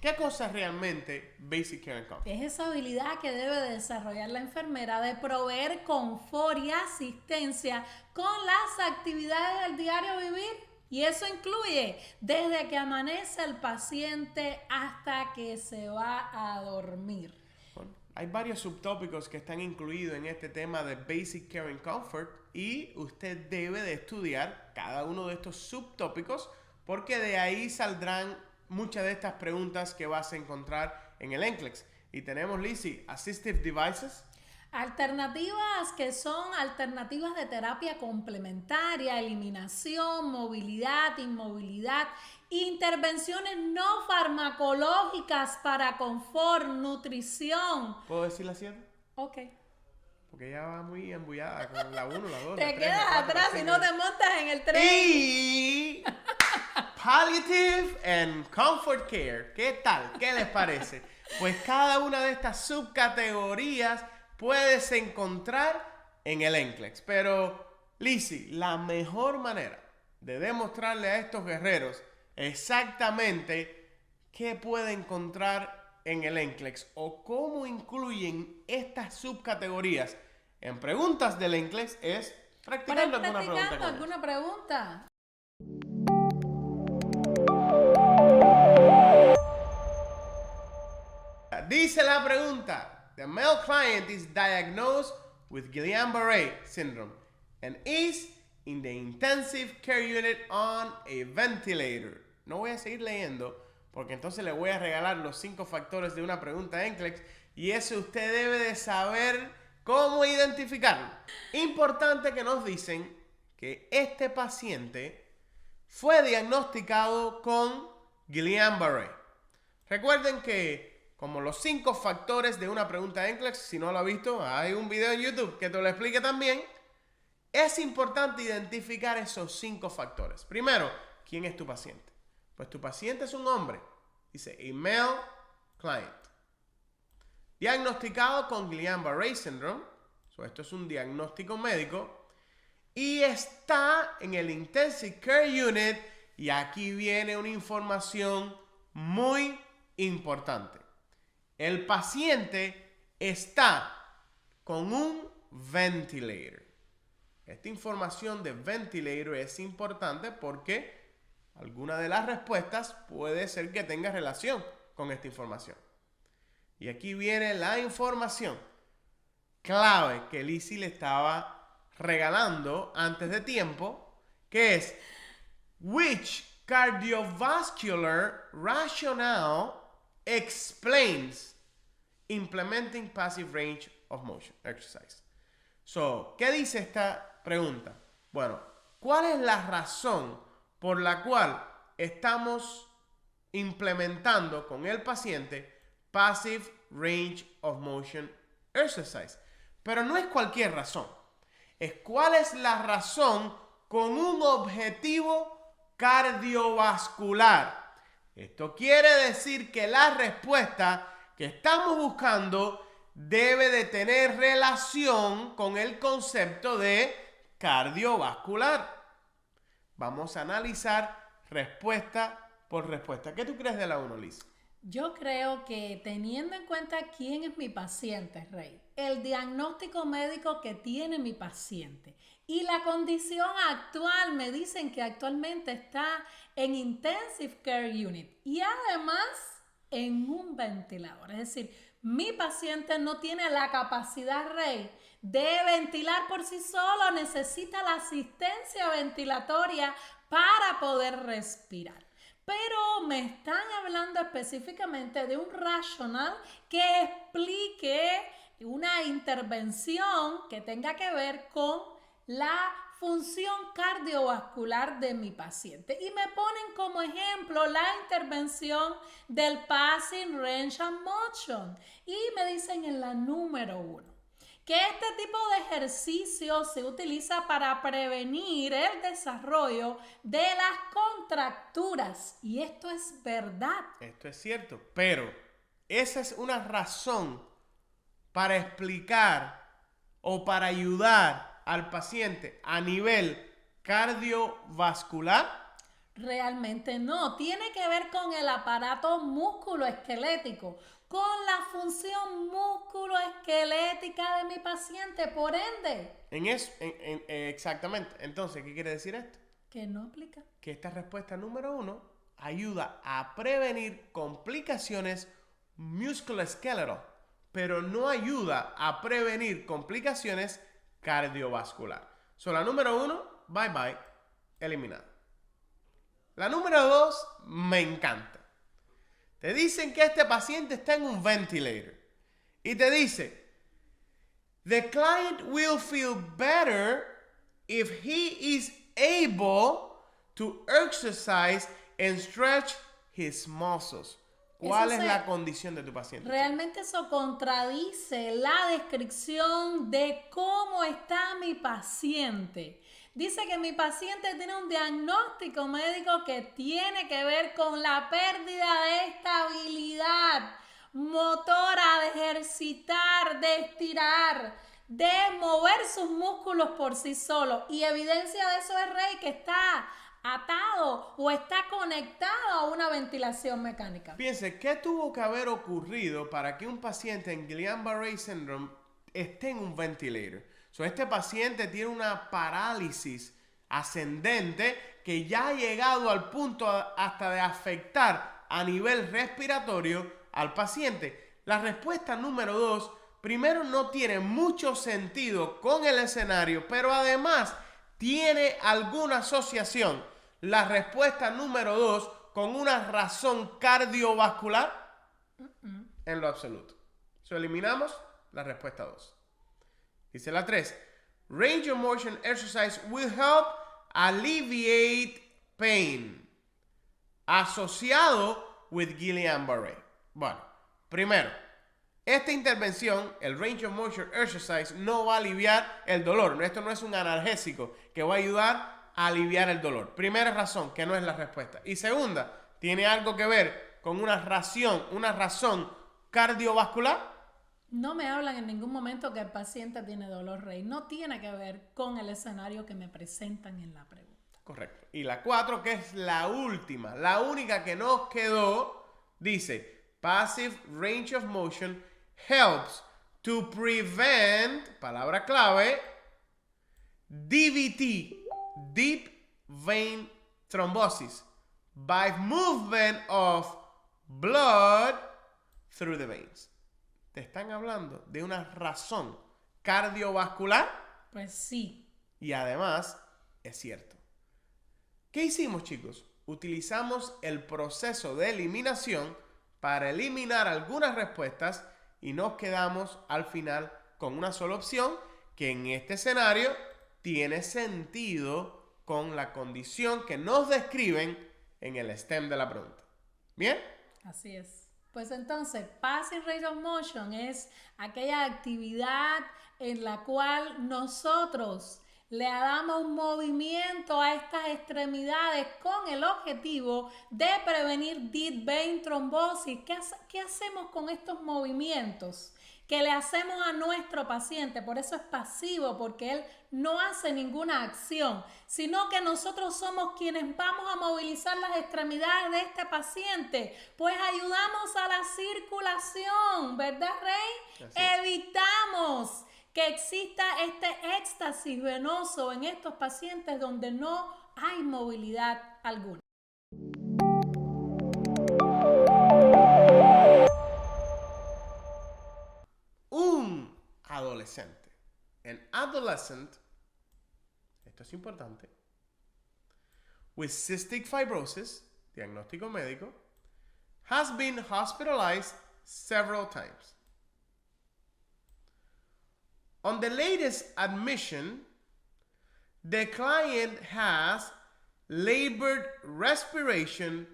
¿Qué cosa es realmente Basic Care and Comfort? Es esa habilidad que debe de desarrollar la enfermera de proveer confort y asistencia con las actividades del diario vivir. Y eso incluye desde que amanece el paciente hasta que se va a dormir. Bueno, hay varios subtópicos que están incluidos en este tema de Basic Care and Comfort y usted debe de estudiar cada uno de estos subtópicos porque de ahí saldrán muchas de estas preguntas que vas a encontrar en el NCLEX. Y tenemos, Lizzie, Assistive Devices. Alternativas que son alternativas de terapia complementaria, eliminación, movilidad, inmovilidad, intervenciones no farmacológicas para confort, nutrición. ¿Puedo decir la 7? Ok. Porque ella va muy embullada con la 1, la 2, Te la 3, quedas la 4, atrás la y 5. no te montas en el tren. Y Palliative and Comfort Care. ¿Qué tal? ¿Qué les parece? Pues cada una de estas subcategorías puedes encontrar en el NCLEX. Pero, Lizzie, la mejor manera de demostrarle a estos guerreros exactamente qué puede encontrar en el NCLEX o cómo incluyen estas subcategorías en preguntas del NCLEX es practicando alguna pregunta. Dice la pregunta: The male client is diagnosed with Guillain-Barré syndrome and is in the intensive care unit on a ventilator. No voy a seguir leyendo porque entonces le voy a regalar los 5 factores de una pregunta NCLEX y eso usted debe de saber cómo identificarlo. Importante que nos dicen que este paciente fue diagnosticado con Guillain-Barré. Recuerden que como los 5 factores de una pregunta NCLEX, si no lo ha visto, hay un video en YouTube que te lo explique también. Es importante identificar esos 5 factores. Primero, ¿quién es tu paciente? Pues tu paciente es un hombre. Dice, a male client. Diagnosticado con Guillain-Barré syndrome. Esto es un diagnóstico médico. Y está en el Intensive Care Unit. Y aquí viene una información muy importante. El paciente está con un ventilator. Esta información de ventilator es importante porque alguna de las respuestas puede ser que tenga relación con esta información. Y aquí viene la información clave que Lizzie le estaba regalando antes de tiempo, que es which cardiovascular rationale explains implementing passive range of motion exercise. ¿Qué dice esta pregunta? Bueno, ¿cuál es la razón por la cual estamos implementando con el paciente passive range of motion exercise? Pero no es cualquier razón. Es cuál es la razón con un objetivo cardiovascular. Esto quiere decir que la respuesta que estamos buscando debe de tener relación con el concepto de cardiovascular. Vamos a analizar respuesta por respuesta. ¿Qué tú crees de la 1, Liz? Yo creo que teniendo en cuenta quién es mi paciente, Rey, el diagnóstico médico que tiene mi paciente y la condición actual, me dicen que actualmente está en Intensive Care Unit y además en un ventilador. Es decir, mi paciente no tiene la capacidad, Rey, de ventilar por sí solo, necesita la asistencia ventilatoria para poder respirar. Pero me están hablando específicamente de un racional que explique una intervención que tenga que ver con la función cardiovascular de mi paciente. Y me ponen como ejemplo la intervención del Passing Range of Motion. Y me dicen en la número 1 que este tipo de ejercicio se utiliza para prevenir el desarrollo de las contracturas. Y esto es verdad. Esto es cierto, pero esa es una razón para explicar o para ayudar al paciente a nivel cardiovascular. Realmente no, tiene que ver con el aparato músculo-esquelético, con la función músculo-esquelética de mi paciente, por ende. Exactamente. Entonces, ¿qué quiere decir esto? Que no aplica. Que esta respuesta número 1 ayuda a prevenir complicaciones musculoesqueletales, pero no ayuda a prevenir complicaciones cardiovasculares. La número 1, bye bye, eliminada. La número 2, me encanta. Te dicen que este paciente está en un ventilator y te dice, the client will feel better if he is able to exercise and stretch his muscles. ¿Cuál es la condición de tu paciente? Realmente eso contradice la descripción de cómo está mi paciente. Dice que mi paciente tiene un diagnóstico médico que tiene que ver con la pérdida de estabilidad motora, de ejercitar, de estirar, de mover sus músculos por sí solo. Y evidencia de eso es, Rey, que está atado o está conectado a una ventilación mecánica. Piense, ¿qué tuvo que haber ocurrido para que un paciente en Guillain-Barré syndrome esté en un ventilator? Este paciente tiene una parálisis ascendente que ya ha llegado al punto hasta de afectar a nivel respiratorio al paciente. La respuesta número 2, primero, no tiene mucho sentido con el escenario, pero además tiene alguna asociación. La respuesta número 2 con una razón cardiovascular en lo absoluto. Eliminamos la respuesta 2. Dice la 3. Range of motion exercise will help alleviate pain. Asociado with Guillain-Barré. Bueno, primero, esta intervención, el range of motion exercise, no va a aliviar el dolor. Esto no es un analgésico que va a ayudar a aliviar el dolor. Primera razón, que no es la respuesta. Y segunda, tiene algo que ver con una razón cardiovascular. No me hablan en ningún momento que el paciente tiene dolor, Rey. No tiene que ver con el escenario que me presentan en la pregunta. Correcto. Y la 4, que es la última, la única que nos quedó, dice, passive range of motion helps to prevent, palabra clave, DVT, deep vein thrombosis, by movement of blood through the veins. ¿Te están hablando de una razón cardiovascular? Pues sí. Y además, es cierto. ¿Qué hicimos, chicos? Utilizamos el proceso de eliminación para eliminar algunas respuestas y nos quedamos al final con una sola opción que en este escenario tiene sentido con la condición que nos describen en el stem de la pregunta. ¿Bien? Así es. Pues entonces, passive range of motion es aquella actividad en la cual nosotros le damos movimiento a estas extremidades con el objetivo de prevenir deep vein thrombosis. ¿Qué hacemos con estos movimientos que le hacemos a nuestro paciente? Por eso es pasivo, porque él no hace ninguna acción, sino que nosotros somos quienes vamos a movilizar las extremidades de este paciente, pues ayudamos a la circulación, ¿verdad, Rey? Evitamos que exista este éxtasis venoso en estos pacientes donde no hay movilidad alguna. Un adolescente. An adolescent, esto es importante, with cystic fibrosis, diagnóstico médico, has been hospitalized several times. On the latest admission, the client has labored respiration,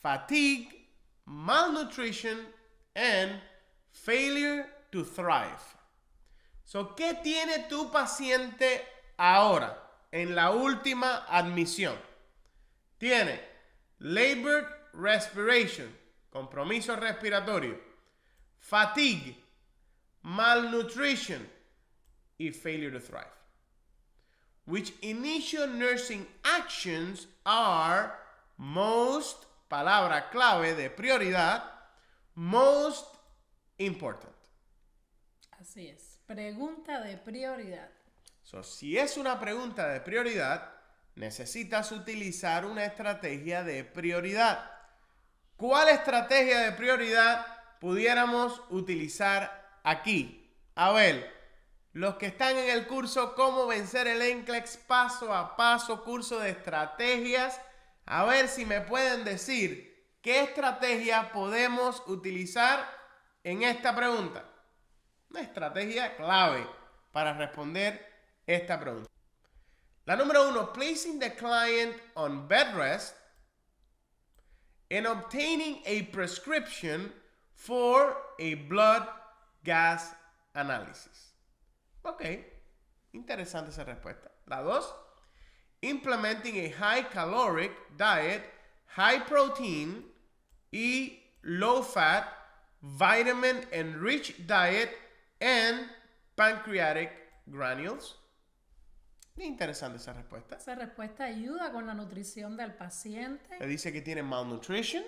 fatigue, malnutrition, and failure to thrive. ¿Qué tiene tu paciente ahora en la última admisión? Tiene labored respiration, compromiso respiratorio, fatigue, malnutrition y failure to thrive. Which initial nursing actions are most, palabra clave de prioridad, most important. Así es. Pregunta de prioridad. So, si es una pregunta de prioridad, necesitas utilizar una estrategia de prioridad. ¿Cuál estrategia de prioridad pudiéramos utilizar aquí? A ver, los que están en el curso Cómo vencer el NCLEX paso a paso, curso de estrategias, a ver si me pueden decir qué estrategia podemos utilizar en esta pregunta. Una estrategia clave para responder esta pregunta. La número 1, placing the client on bed rest and obtaining a prescription for a blood gas analysis. Ok, interesante esa respuesta. La 2, implementing a high caloric diet, high protein y low fat, vitamin enriched diet and pancreatic granules. Interesante esa respuesta. Esa respuesta ayuda con la nutrición del paciente. Le dice que tiene malnutrition,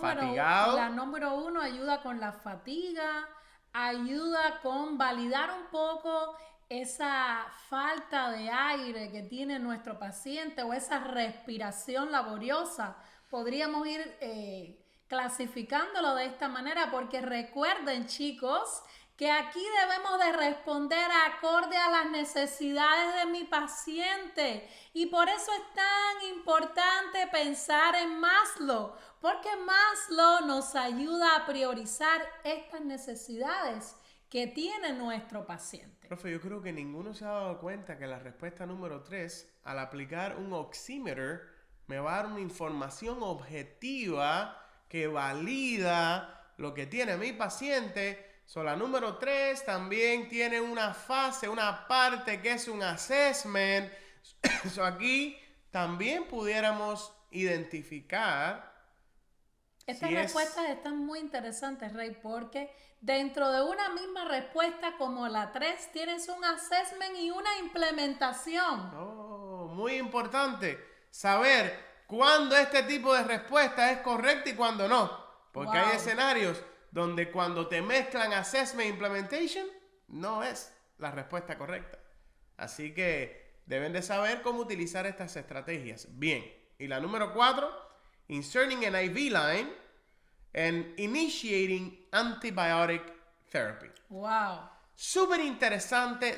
fatigado. La número 1 ayuda con la fatiga, ayuda con validar un poco esa falta de aire que tiene nuestro paciente o esa respiración laboriosa. Podríamos ir clasificándolo de esta manera porque recuerden, chicos, que aquí debemos de responder acorde a las necesidades de mi paciente. Y por eso es tan importante pensar en Maslow, porque Maslow nos ayuda a priorizar estas necesidades que tiene nuestro paciente. Profe, yo creo que ninguno se ha dado cuenta que la respuesta número 3, al aplicar un oximeter, me va a dar una información objetiva que valida lo que tiene mi paciente. So, la número 3 también tiene una fase, una parte que es un assessment. So, aquí también pudiéramos identificar. Estas respuestas están muy interesantes, Rey, porque dentro de una misma respuesta como la 3 tienes un assessment y una implementación. Oh, muy importante saber cuándo este tipo de respuesta es correcta y cuándo no. Porque hay escenarios donde cuando te mezclan assessment e implementation, no es la respuesta correcta. Así que deben de saber cómo utilizar estas estrategias. Bien. Y la número 4, inserting an IV line and initiating antibiotic therapy. Wow. Súper interesante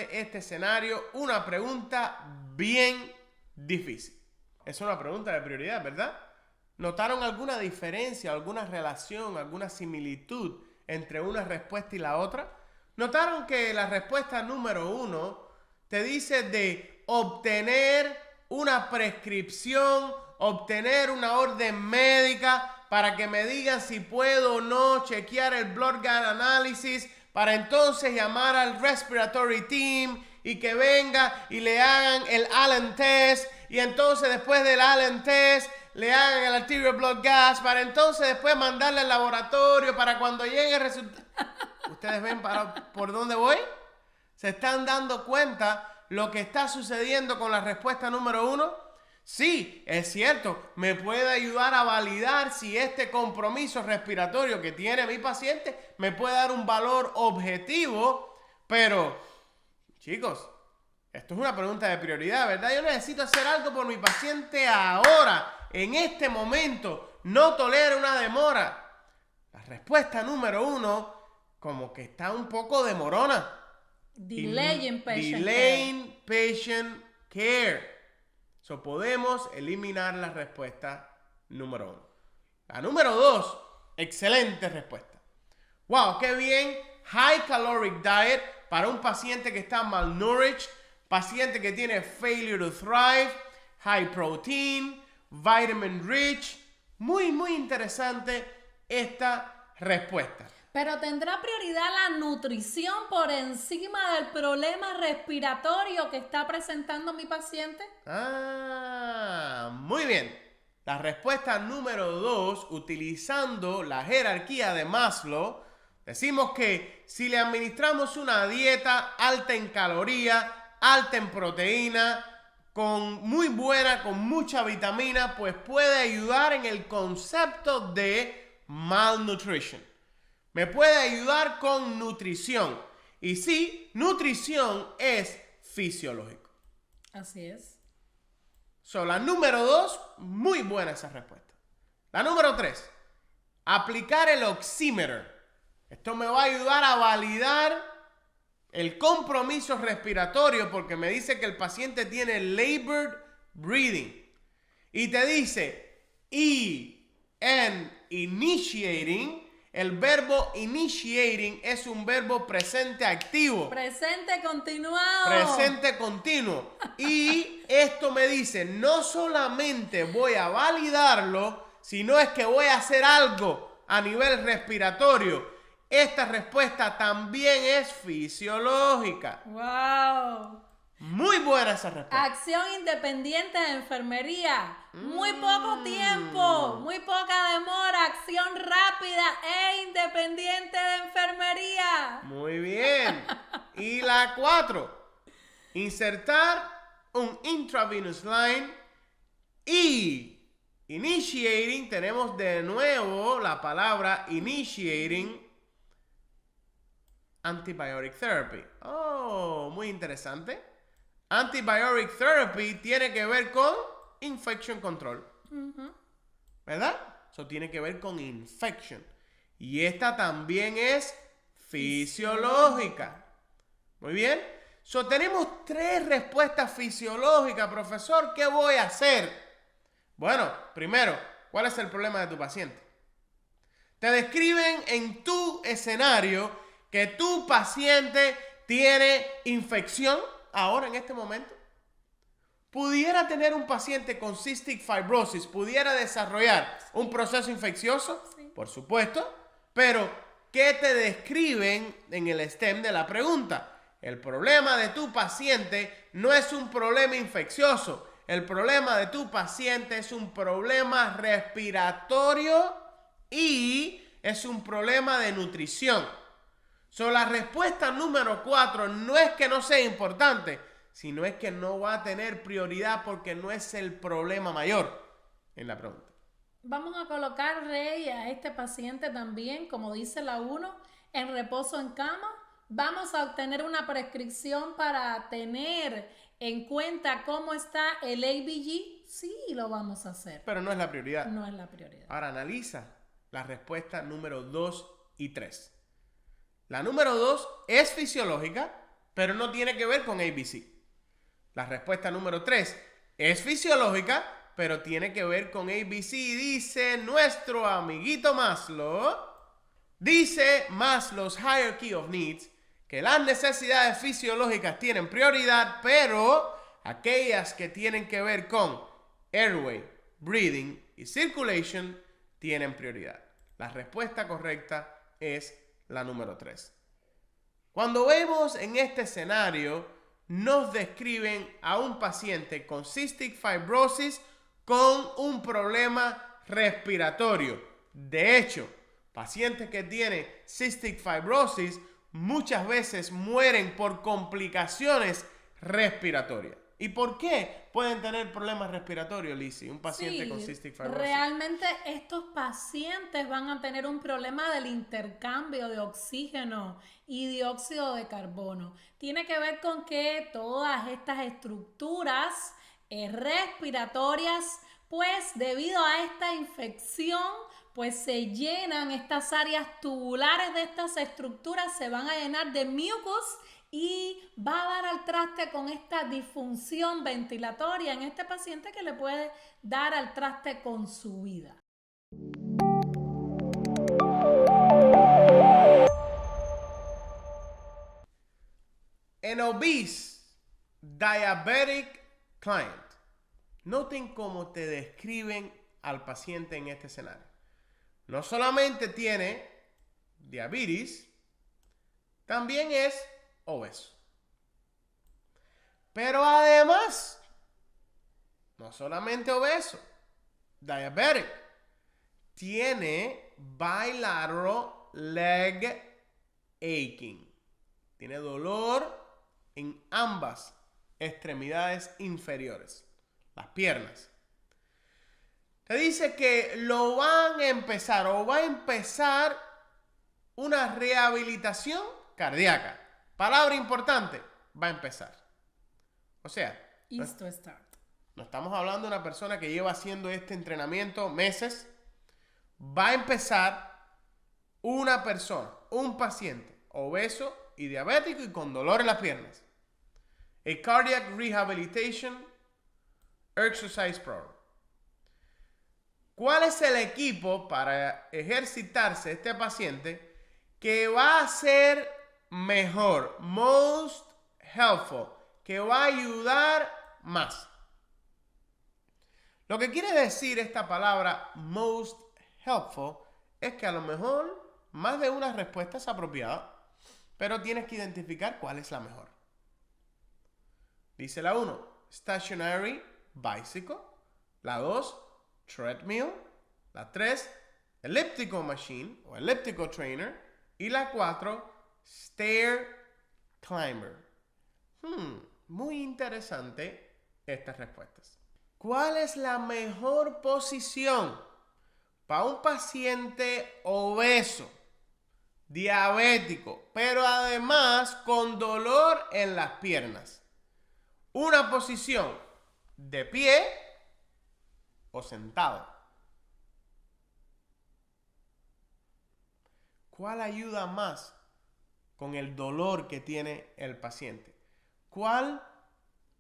este escenario. Una pregunta bien difícil. Es una pregunta de prioridad, ¿verdad? ¿Notaron alguna diferencia, alguna relación, alguna similitud entre una respuesta y la otra? ¿Notaron que la respuesta número 1 te dice de obtener una prescripción, obtener una orden médica para que me digan si puedo o no chequear el blood gas analysis, para entonces llamar al respiratory team y que venga y le hagan el Allen test, y entonces después del Allen test le hagan el arterial blood gas, para entonces después mandarle al laboratorio para cuando llegue el resultado? ¿Ustedes ven por dónde voy? ¿Se están dando cuenta lo que está sucediendo con la respuesta número 1? Sí, es cierto, me puede ayudar a validar si este compromiso respiratorio que tiene mi paciente me puede dar un valor objetivo, pero, chicos, esto es una pregunta de prioridad, ¿verdad? Yo necesito hacer algo por mi paciente ahora, en este momento. No tolero una demora. La respuesta número 1 como que está un poco demorona. Delaying patient care. So, podemos eliminar la respuesta número 1. La número 2, excelente respuesta. Wow, qué bien. High caloric diet para un paciente que está malnourished, paciente que tiene failure to thrive, high protein, vitamin rich. Muy, muy interesante esta respuesta. Pero ¿tendrá prioridad la nutrición por encima del problema respiratorio que está presentando mi paciente? Muy bien. La respuesta número 2, utilizando la jerarquía de Maslow, decimos que si le administramos una dieta alta en calorías, alta en proteína, muy buena, con mucha vitamina, pues puede ayudar en el concepto de malnutrition. Me puede ayudar con nutrición. Y sí, nutrición es fisiológico. Así es. La número 2, muy buena esa respuesta. La número 3, aplicar el oxímetro. Esto me va a ayudar a validar el compromiso respiratorio porque me dice que el paciente tiene labored breathing. Y te dice initiating. El verbo initiating es un verbo presente activo. Presente continuado. Presente continuo. Y esto me dice, no solamente voy a validarlo, sino es que voy a hacer algo a nivel respiratorio. Esta respuesta también es fisiológica. ¡Wow! Muy buena esa respuesta. Acción independiente de enfermería. Muy poco tiempo, muy poca demora, acción rápida e independiente de enfermería. Muy bien. Y la 4, insertar un intravenous line y initiating. Tenemos de nuevo la palabra initiating antibiotic therapy. Oh, muy interesante. Antibiotic therapy tiene que ver con infection control. ¿Verdad? Eso tiene que ver con infection. Y esta también es fisiológica. Muy bien. Tenemos 3 respuestas fisiológicas, profesor. ¿Qué voy a hacer? Bueno, primero, ¿cuál es el problema de tu paciente? Te describen en tu escenario que tu paciente tiene infección ahora en este momento. Pudiera tener un paciente con cystic fibrosis, pudiera desarrollar un proceso infeccioso, por supuesto, pero ¿qué te describen en el stem de la pregunta? El problema de tu paciente no es un problema infeccioso, el problema de tu paciente es un problema respiratorio y es un problema de nutrición. La respuesta número 4 no es que no sea importante, sino es que no va a tener prioridad porque no es el problema mayor en la pregunta. Vamos a colocar, Rey, a este paciente también, como dice la 1, en reposo en cama. Vamos a obtener una prescripción para tener en cuenta cómo está el ABG. Sí, lo vamos a hacer. Pero no es la prioridad. No es la prioridad. Ahora analiza la respuesta número 2 y 3. La número 2 es fisiológica, pero no tiene que ver con ABC. La respuesta número 3 es fisiológica, pero tiene que ver con ABC. Dice nuestro amiguito Maslow, dice Maslow's Hierarchy of Needs, que las necesidades fisiológicas tienen prioridad, pero aquellas que tienen que ver con airway, breathing y circulation tienen prioridad. La respuesta correcta es la número 3. Cuando vemos en este escenario, nos describen a un paciente con cystic fibrosis con un problema respiratorio. De hecho, pacientes que tienen cystic fibrosis muchas veces mueren por complicaciones respiratorias. ¿Y por qué pueden tener problemas respiratorios, Lizzy, un paciente con cystic fibrosis? Realmente estos pacientes van a tener un problema del intercambio de oxígeno y dióxido de carbono. Tiene que ver con que todas estas estructuras respiratorias, pues debido a esta infección, pues se llenan estas áreas tubulares de estas estructuras, se van a llenar de mucus y va a dar al traste con esta disfunción ventilatoria en este paciente que le puede dar al traste con su vida. En obese, diabetic client, noten cómo te describen al paciente en este escenario. No solamente tiene diabetes, también es obeso. Pero además, no solamente obeso, diabetic, tiene bilateral leg aching. Tiene dolor en ambas extremidades inferiores, las piernas. Te dice que lo van a empezar o va a empezar una rehabilitación cardíaca. Palabra importante, va a empezar. O sea, Is to start. no estamos hablando de una persona que lleva haciendo este entrenamiento meses. Va a empezar una persona, un paciente obeso y diabético y con dolor en las piernas. A Cardiac Rehabilitation Exercise Program. ¿Cuál es el equipo para ejercitarse este paciente que va a ser mejor, most helpful, que va a ayudar más? Lo que quiere decir esta palabra most helpful es que a lo mejor más de una respuesta es apropiada, pero tienes que identificar cuál es la mejor. Dice la 1, stationary bicycle. La 2, treadmill. La 3, elliptical machine o elliptical trainer. Y la 4, stair climber. Muy interesante estas respuestas. ¿Cuál es la mejor posición para un paciente obeso, diabético, pero además con dolor en las piernas? Una posición de pie o sentado. ¿Cuál ayuda más con el dolor que tiene el paciente? ¿Cuál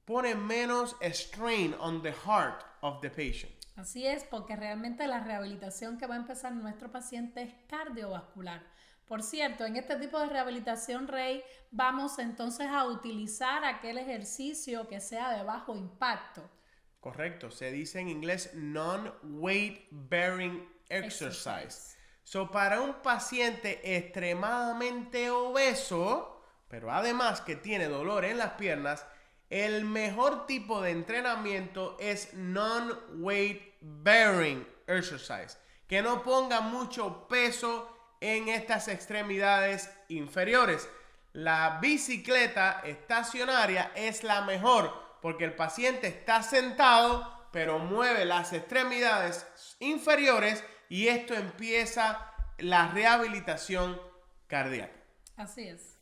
pone menos strain on the heart of the patient? Así es, porque realmente la rehabilitación que va a empezar nuestro paciente es cardiovascular. Por cierto, en este tipo de rehabilitación, Rey, vamos entonces a utilizar aquel ejercicio que sea de bajo impacto. Correcto, se dice en inglés non-weight bearing exercise. So, para un paciente extremadamente obeso, pero además que tiene dolor en las piernas, el mejor tipo de entrenamiento es non-weight bearing exercise, que no ponga mucho peso en estas extremidades inferiores. La bicicleta estacionaria es la mejor porque el paciente está sentado, pero mueve las extremidades inferiores y esto empieza la rehabilitación cardíaca. Así es.